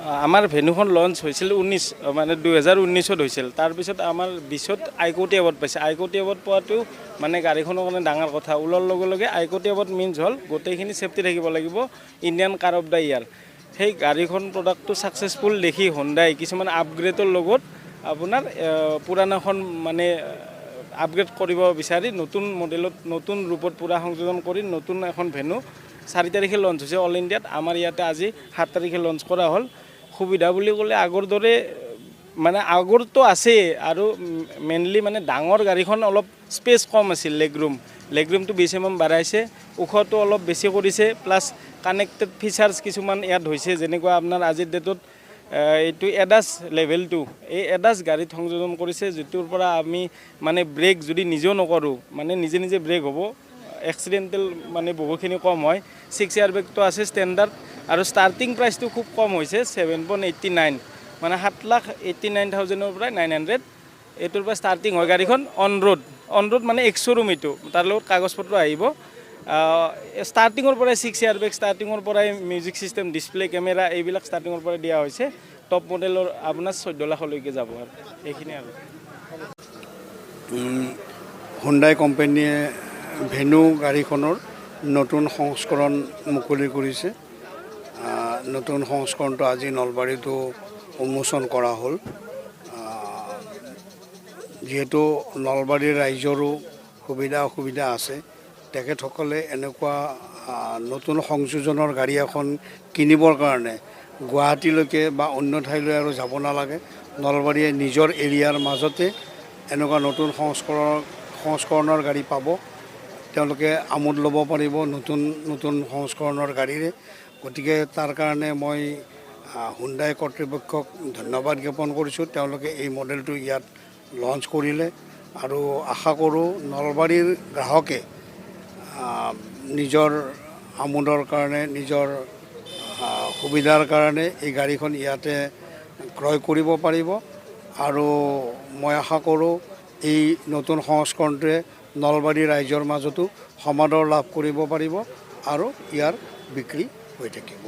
আমাৰ ভেনুখন লঞ্চ হৈছিল 2019 হৈছিল। তাৰপিছত আমাৰ 20ত আইকৌটি এৱাৰ্ড পাইছে। আইকৌটি এৱাৰ্ড পোৱাটো মানে গাড়ীখনৰ কাৰণে ডাঙৰ কথা। ওলোৱাৰ লগে লগে আইকৌটি এৱাৰ্ড মিনছ হ'ল গোটেইখিনি ছেফটি থাকিব লাগিব, Indian car of the year. সেই গাড়ীখন প্ৰডাক্টটো ছাকচেছফুল দেখি হোণ্ডাই কিছুমান আপগ্ৰেডৰ লগত আপোনাৰ পুৰাণাখন মানে আপগ্ৰেড কৰিব বিচাৰি নতুন মডেলত নতুন ৰূপত পূৰা সংযোজন কৰি নতুন এখন ভেনু 4 তাৰিখে লঞ্চ হৈছে অল ইণ্ডিয়াত। আমাৰ ইয়াতে আজি 7 তাৰিখে লঞ্চ কৰা হ'ল। সুবিধা বুলি ক'লে আগৰ দৰে মানে আগৰতো আছেই, আৰু মেইনলি মানে ডাঙৰ গাড়ীখন অলপ স্পেচ কম আছিল, লেগৰুমটো 20 mm বাঢ়াইছে, ওখটো অলপ বেছি কৰিছে, প্লাছ কানেক্টেড ফিচাৰ্ছ কিছুমান ইয়াত হৈছে, যেনেকুৱা আপোনাৰ আজিৰ ডেটত এইটো এডাছ লেভেল 2 এই এডাছ গাড়ীত সংযোজন কৰিছে, যিটোৰ পৰা আমি মানে ব্ৰেক যদি নিজেও নকৰোঁ মানে নিজে ব্ৰেক হ'ব, এক্সিডেণ্টেল মানে বহুখিনি কম হয়। 6 এয়াৰবেগটো আছে ষ্টেণ্ডাৰ্ড, আৰু ষ্টাৰ্টিং প্ৰাইচটো খুব কম হৈছে 7.89, মানে 7,89,000 পৰা 900 এইটোৰ পৰা ষ্টাৰ্টিং হয় গাড়ীখন। অন ৰোড মানে এক্সৰুম, এইটো তাৰ লগত কাগজ পত্ৰ আহিব। ষ্টাৰ্টিঙৰ পৰাই 6 এয়াৰবেগ, ষ্টাৰ্টিঙৰ পৰাই মিউজিক ছিষ্টেম, ডিছপ্লে, কেমেৰা এইবিলাক ষ্টাৰ্টিঙৰ পৰাই দিয়া হৈছে। টপ মডেলৰ আপোনাৰ 14 লাখলৈকে যাব, আৰু এইখিনি আৰু। হুণ্ডাই কোম্পানীয়ে ভেনু গাড়ীখনৰ নতুন সংস্কৰণ মুকলি কৰিছে। নতুন সংস্কৰণটো আজি নলবাৰীতো উন্মোচন কৰা হ'ল। যিহেতু নলবাৰীৰ ৰাইজৰো সুবিধা অসুবিধা আছে, তেখেতসকলে এনেকুৱা নতুন সংযোজনৰ গাড়ী এখন কিনিবৰ কাৰণে গুৱাহাটীলৈকে বা অন্য ঠাইলৈ আৰু যাব নালাগে। নলবাৰীয়ে নিজৰ এৰিয়াৰ মাজতে এনেকুৱা নতুন সংস্কৰণৰ গাড়ী পাব। তেওঁলোকে আমোদ ল'ব পাৰিব নতুন সংস্কৰণৰ গাড়ীৰে। গতিকে তাৰ কাৰণে মই হুণ্ডাই কৰ্তৃপক্ষক ধন্যবাদ জ্ঞাপন কৰিছোঁ। তেওঁলোকে এই মডেলটো ইয়াত লঞ্চ কৰিলে, আৰু আশা কৰোঁ নলবাৰীৰ গ্ৰাহকে নিজৰ আমোদৰ কাৰণে, নিজৰ সুবিধাৰ কাৰণে এই গাড়ীখন ইয়াতে ক্ৰয় কৰিব পাৰিব। আৰু মই আশা কৰোঁ এই নতুন সংস্কৰণটোৱে নলবাৰীৰ ৰাইজৰ মাজতো সমাদৰ লাভ কৰিব পাৰিব, আৰু ইয়াৰ বিক্ৰী হৈ থাকিব।